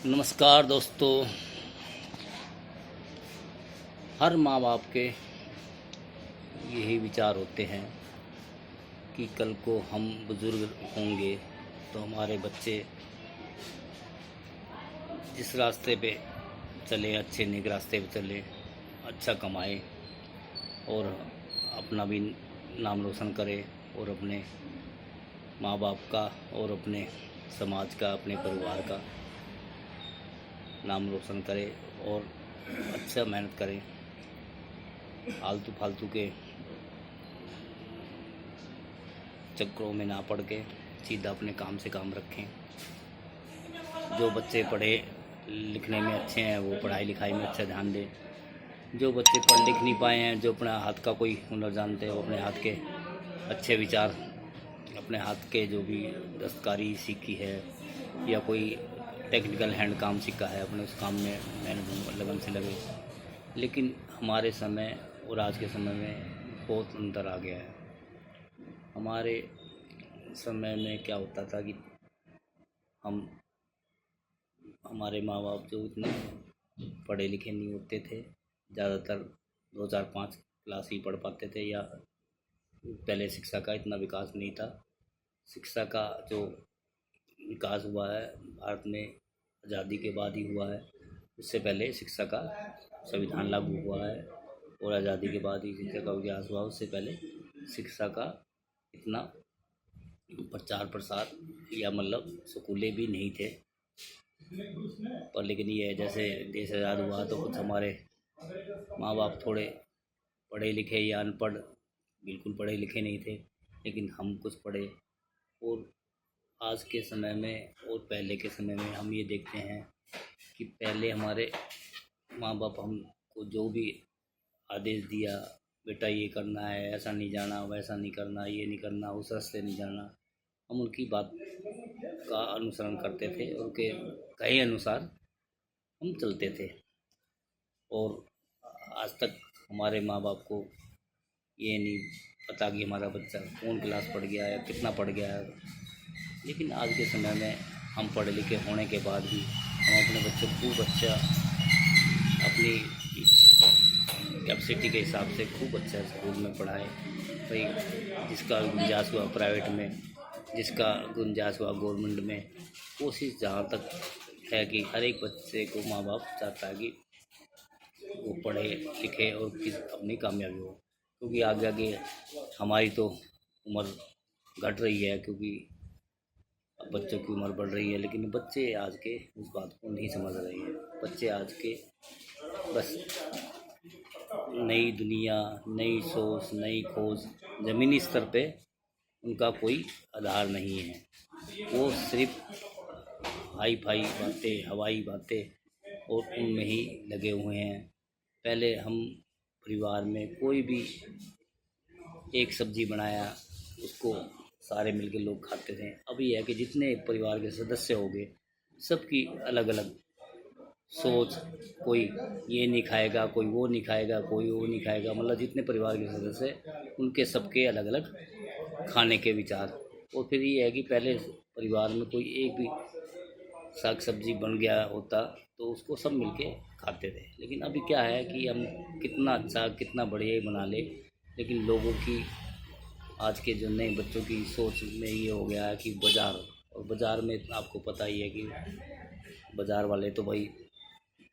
नमस्कार दोस्तों। हर माँ बाप के यही विचार होते हैं कि कल को हम बुज़ुर्ग होंगे तो हमारे बच्चे जिस रास्ते पे चले, अच्छे नेक रास्ते पे चले, अच्छा कमाए और अपना भी नाम रोशन करे और अपने माँ बाप का और अपने समाज का, अपने परिवार का नाम रोशन करे और अच्छा मेहनत करे। आलतू फालतू के चक्करों में ना पड़ के सीधा अपने काम से काम रखें। जो बच्चे पढ़े लिखने में अच्छे हैं वो पढ़ाई लिखाई में अच्छा ध्यान दें। जो बच्चे पढ़ लिख नहीं पाए हैं, जो अपना हाथ का कोई हुनर जानते हैं, वो अपने हाथ के अच्छे विचार, अपने हाथ के जो भी दस्तकारी सीखी है या कोई टेक्निकल हैंड काम सीखा है, अपने उस काम में मेहनत लगन से लगे। लेकिन हमारे समय और आज के समय में बहुत अंतर आ गया है। हमारे समय में क्या होता था कि हमारे माँ बाप जो इतने पढ़े लिखे नहीं होते थे, ज़्यादातर 2 4 5 क्लास ही पढ़ पाते थे, या पहले शिक्षा का इतना विकास नहीं था। शिक्षा का जो विकास हुआ है भारत में आज़ादी के बाद ही हुआ है। उससे पहले शिक्षा का संविधान लागू हुआ है और आज़ादी के बाद ही शिक्षा का विकास हुआ। उससे पहले शिक्षा का इतना प्रचार प्रसार या मतलब स्कूलें भी नहीं थे। पर लेकिन ये जैसे देश आज़ाद हुआ तो कुछ हमारे माँ बाप थोड़े पढ़े लिखे या अनपढ़, बिल्कुल पढ़े लिखे नहीं थे, लेकिन हम कुछ पढ़े। और आज के समय में और पहले के समय में हम ये देखते हैं कि पहले हमारे माँ बाप हमको जो भी आदेश दिया, बेटा ये करना है, ऐसा नहीं जाना, वैसा नहीं करना, ये नहीं करना, उस रास्ते नहीं जाना, हम उनकी बात का अनुसरण करते थे और उनके कहे अनुसार हम चलते थे। और आज तक हमारे माँ बाप को ये नहीं पता कि हमारा बच्चा कौन क्लास पढ़ गया है, कितना पढ़ गया है। लेकिन आज के समय में हम पढ़े लिखे होने के बाद भी हम अपने बच्चे को खूब अच्छा, अपनी कैपेसिटी के हिसाब से खूब अच्छा स्कूल में पढ़ाएं। भाई जिसका गुंजाइश हुआ प्राइवेट में, जिसका गुंजाइश हुआ गवर्नमेंट में, कोशिश जहाँ तक है कि हर एक बच्चे को माँ बाप चाहता है कि वो पढ़े लिखे और अपनी कामयाबी हो। क्योंकि आगे आगे हमारी तो उम्र घट रही है, क्योंकि अब बच्चों की उम्र बढ़ रही है, लेकिन बच्चे आज के उस बात को नहीं समझ रहे हैं। बच्चे आज के बस नई दुनिया, नई सोच, नई खोज, ज़मीनी स्तर पे उनका कोई आधार नहीं है। वो सिर्फ हाई फाई बातें, हवाई बातें और उनमें ही लगे हुए हैं। पहले हम परिवार में कोई भी एक सब्जी बनाया, उसको सारे मिलके लोग खाते थे। अभी है कि जितने परिवार के सदस्य हो गए, सबकी अलग अलग सोच, कोई ये नहीं खाएगा, कोई वो नहीं खाएगा, कोई वो नहीं खाएगा, मतलब जितने परिवार के सदस्य उनके सबके अलग अलग खाने के विचार। और फिर ये है कि पहले परिवार में कोई एक भी साग सब्जी बन गया होता तो उसको सब मिलके खाते थे। लेकिन अभी क्या है कि हम कितना अच्छा, कितना बढ़िया ही बना ले, लेकिन लोगों की, आज के जो नए बच्चों की सोच में ये हो गया है कि बाज़ार, और बाज़ार में आपको पता ही है कि बाज़ार वाले तो भाई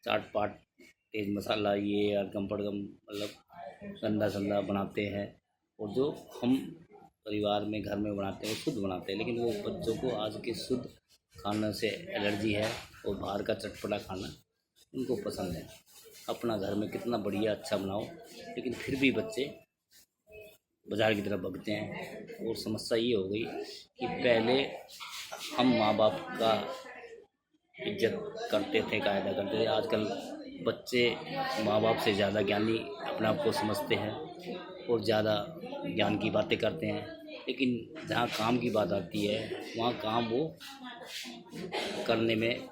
चाट पाट, तेज़ मसाला, ये अड़कम पड़कम, मतलब गंदा संदा बनाते हैं। और जो हम परिवार में घर में बनाते हैं वो शुद्ध बनाते हैं, लेकिन वो बच्चों को आज के शुद्ध खाने से एलर्जी है और बाहर का चटपटा खाना उनको पसंद है। अपना घर में कितना बढ़िया अच्छा बनाओ, लेकिन फिर भी बच्चे बाज़ार की तरफ भागते हैं। और समस्या ये हो गई कि पहले हम माँ बाप का इज्जत करते थे, कायदा करते थे। आजकल बच्चे माँ बाप से ज़्यादा ज्ञानी अपने आप को समझते हैं और ज़्यादा ज्ञान की बातें करते हैं। लेकिन जहाँ काम की बात आती है वहाँ काम वो करने में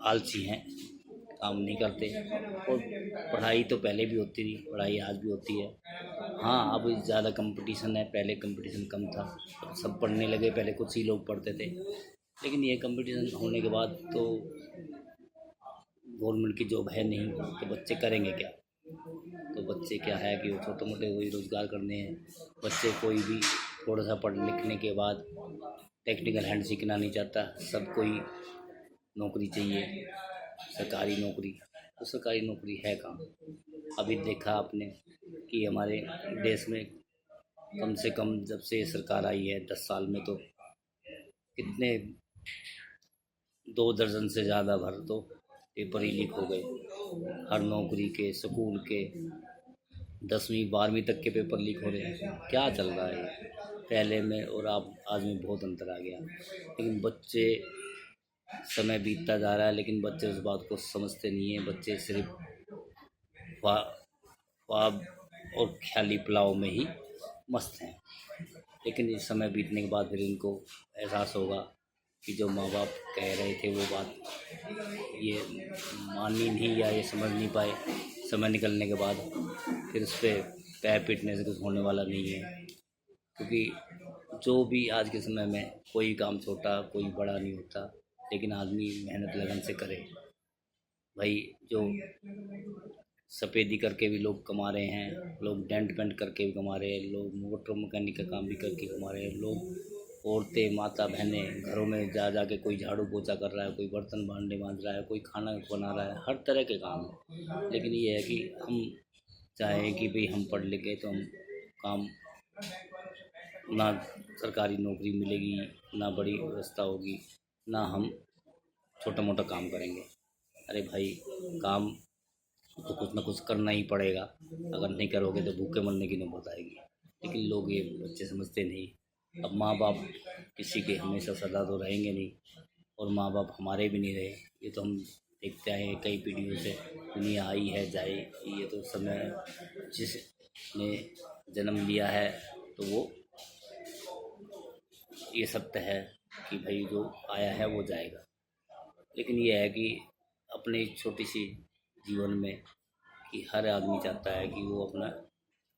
आलसी हैं, काम नहीं करते। और पढ़ाई तो पहले भी होती थी, पढ़ाई आज भी होती है। हाँ, अब ज़्यादा कंपटीशन है, पहले कंपटीशन कम था, अब सब पढ़ने लगे। पहले कुछ ही लोग पढ़ते थे, लेकिन ये कंपटीशन होने के बाद तो गवर्नमेंट की जॉब है नहीं तो बच्चे करेंगे क्या। तो बच्चे क्या है कि वो छोटे मोटे वही रोज़गार करने हैं। बच्चे कोई भी थोड़ा सा पढ़ लिखने के बाद टेक्निकल हैंड सीखना नहीं चाहता, सब कोई नौकरी चाहिए, सरकारी नौकरी। तो सरकारी नौकरी है कहाँ। अभी देखा आपने कि हमारे देश में कम से कम जब से ये सरकार आई है 10 साल में तो कितने 2 दर्जन से ज़्यादा भर तो पेपर ही लीक हो गए। हर नौकरी के, स्कूल के, 10वीं 12वीं तक के पेपर लीक हो रहे हैं। क्या चल रहा है ये? पहले में और अब आज में बहुत अंतर आ गया। लेकिन बच्चे, समय बीतता जा रहा है लेकिन बच्चे उस बात को समझते नहीं हैं। बच्चे सिर्फ ख्वाब और ख्याली पुलाव में ही मस्त हैं। लेकिन इस समय बीतने के बाद फिर इनको एहसास होगा कि जो माँ बाप कह रहे थे वो बात ये मानी नहीं या ये समझ नहीं पाए। समय निकलने के बाद फिर उस पर पैर पीटने से कुछ होने वाला नहीं है। क्योंकि जो भी आज के समय में कोई काम छोटा कोई बड़ा नहीं होता, लेकिन आदमी मेहनत लगन से करे। भाई जो सफ़ेदी करके भी लोग कमा रहे हैं, लोग डेंट पेंट करके भी कमा रहे हैं, लोग मोटर मैकेनिक का काम भी करके कमा रहे हैं, लोग औरतें, माता बहनें घरों में जा जा के कोई झाड़ू पोछा कर रहा है, कोई बर्तन भांडे मांज रहा है, कोई खाना बना रहा है, हर तरह के काम है। लेकिन ये है कि हम चाहें कि भाई हम पढ़ लिखे तो हम काम, ना सरकारी नौकरी मिलेगी, ना बड़ी व्यवस्था होगी, ना हम छोटा मोटा काम करेंगे। अरे भाई काम तो कुछ ना कुछ करना ही पड़ेगा। अगर नहीं करोगे तो भूखे मरने की नौबत आएगी। लेकिन लोग ये बच्चे समझते नहीं। अब माँ बाप किसी के हमेशा सदा तो रहेंगे नहीं, और माँ बाप हमारे भी नहीं रहे। ये तो हम देखते आए हैं कई पीढ़ियों से। दुनिया आई है जाए, ये तो समय जिसने जन्म लिया है तो वो ये सत्य है कि भाई जो आया है वो जाएगा। लेकिन ये है कि अपनी छोटी सी जीवन में कि हर आदमी चाहता है कि वो अपना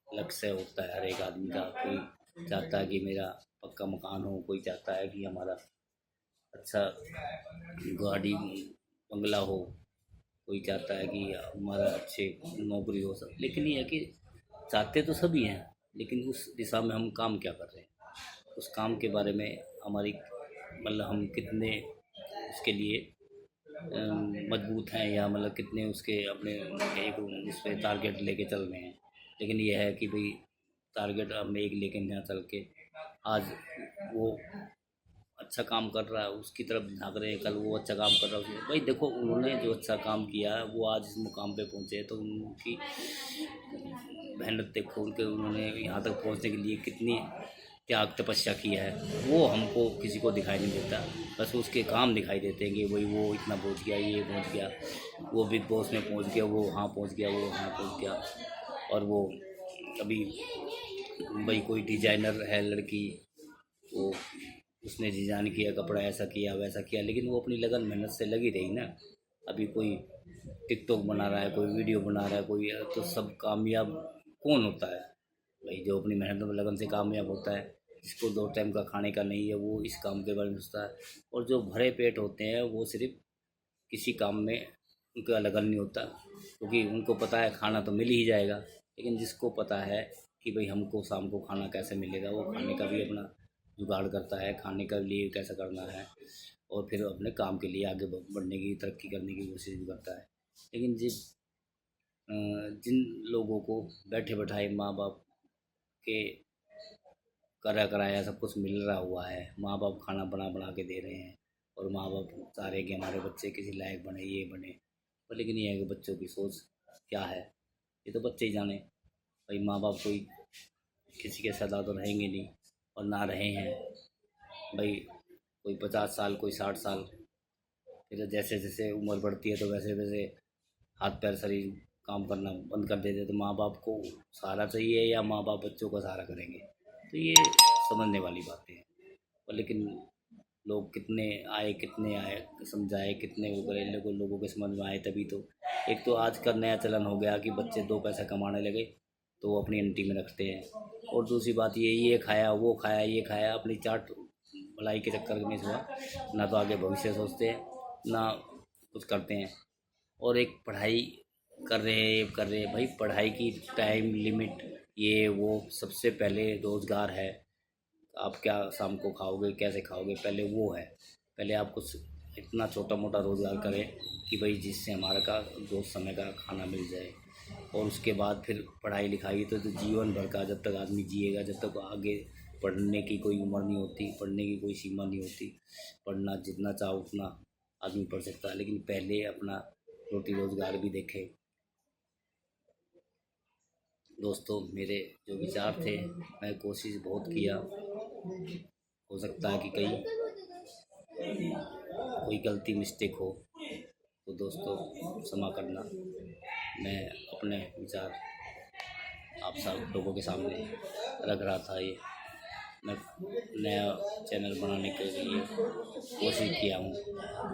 लक्ष्य होता है हर एक आदमी का। कोई चाहता है कि मेरा पक्का मकान हो, कोई चाहता है कि हमारा अच्छा गाड़ी बंगला हो, कोई चाहता है कि हमारा अच्छे नौकरी हो सब। लेकिन ये है कि चाहते तो सभी हैं, लेकिन उस दिशा में हम काम क्या कर रहे हैं, उस काम के बारे में हमारी मतलब हम कितने उसके लिए मजबूत हैं, या मतलब कितने उसके अपने एक उस पर टारगेट लेके चल रहे हैं। लेकिन ये है कि भाई टारगेट हम एक लेके ना चल के आज वो अच्छा काम कर रहा है उसकी तरफ झांक रहे हैं, कल वो अच्छा काम कर रहा है उसकी। भाई देखो उन्होंने जो अच्छा काम किया है वो आज इस मुकाम पे पहुँचे हैं, तो उनकी मेहनत देखो, उनके उन्होंने यहाँ तक पहुँचने के लिए कितनी त्याग तपस्या किया है, वो हमको किसी को दिखाई नहीं देता। बस उसके काम दिखाई देते हैं कि भाई वो इतना पहुँच गया, ये पहुँच गया, वो बिग बॉस में पहुँच गया, वो वहाँ पहुँच गया, वो वहाँ पहुँच गया। और वो अभी भाई कोई डिजाइनर है लड़की, वो उसने डिजाइन किया कपड़ा, ऐसा किया वैसा किया, लेकिन वो अपनी लगन मेहनत से लगी रही ना। अभी कोई टिकटॉक बना रहा है, कोई वीडियो बना रहा है, कोई, तो सब कामयाब कौन होता है भाई? जो अपनी मेहनत में लगन से कामयाब होता है, जिसको 2 टाइम का खाने का नहीं है, वो इस काम के बारे में सोचता है। और जो भरे पेट होते हैं वो सिर्फ किसी काम में उनका लगन नहीं होता, क्योंकि उनको पता है खाना तो मिल ही जाएगा। लेकिन जिसको पता है कि भाई हमको शाम को खाना कैसे मिलेगा, वो खाने का भी अपना जुगाड़ करता है, खाने के लिए कैसा करना है, और फिर अपने काम के लिए आगे बढ़ने की, तरक्की करने की कोशिश भी करता है। लेकिन जिन लोगों को बैठे बैठाए माँ बाप के करा कराया सब कुछ मिल रहा हुआ है, माँ बाप खाना बना बना के दे रहे हैं, और माँ बाप चाह रहे हैं कि हमारे बच्चे किसी लायक बने, ये बने। पर लेकिन ये है कि बच्चों की सोच क्या है ये तो बच्चे ही जाने। भाई माँ बाप कोई किसी के सदा तो रहेंगे नहीं, और ना रहे हैं। भाई कोई 50 साल, कोई 60 साल, फिर जैसे जैसे उम्र बढ़ती है तो वैसे वैसे हाथ पैर शरीर काम करना बंद कर देते। तो माँ बाप को सहारा चाहिए या माँ बाप बच्चों का सहारा करेंगे? तो ये समझने वाली बातें हैं। और लेकिन लोग कितने आए समझाए, कितने वो करे, लोगों के समझ में आए तभी तो। एक तो आज का नया चलन हो गया कि बच्चे 2 पैसा कमाने लगे तो वो अपनी एंटी में रखते हैं। और दूसरी बात ये खाया वो खाया ये खाया, अपनी चाट मलाई के चक्कर में सुबह ना तो आगे भविष्य सोचते हैं ना कुछ करते हैं। और एक पढ़ाई कर रहे हैं भाई, पढ़ाई की टाइम लिमिट ये वो, सबसे पहले रोज़गार है। आप क्या शाम को खाओगे, कैसे खाओगे, पहले वो है। पहले आप कुछ इतना छोटा मोटा रोज़गार करें कि भाई जिससे हमारा का 2 समय का खाना मिल जाए, और उसके बाद फिर पढ़ाई लिखाई तो जीवन भर का, जब तक आदमी जिएगा, जब तक आगे पढ़ने की कोई उम्र नहीं होती, पढ़ने की कोई सीमा नहीं होती। पढ़ना जितना चाहो उतना आदमी पढ़ सकता है, लेकिन पहले अपना रोटी रोज़गार भी देखे। दोस्तों, मेरे जो विचार थे, मैं कोशिश बहुत किया। हो सकता है कि कहीं कोई गलती मिस्टेक हो तो दोस्तों क्षमा करना। मैं अपने विचार आप सब लोगों के सामने रख रहा था। ये मैं नया चैनल बनाने के लिए कोशिश किया हूँ।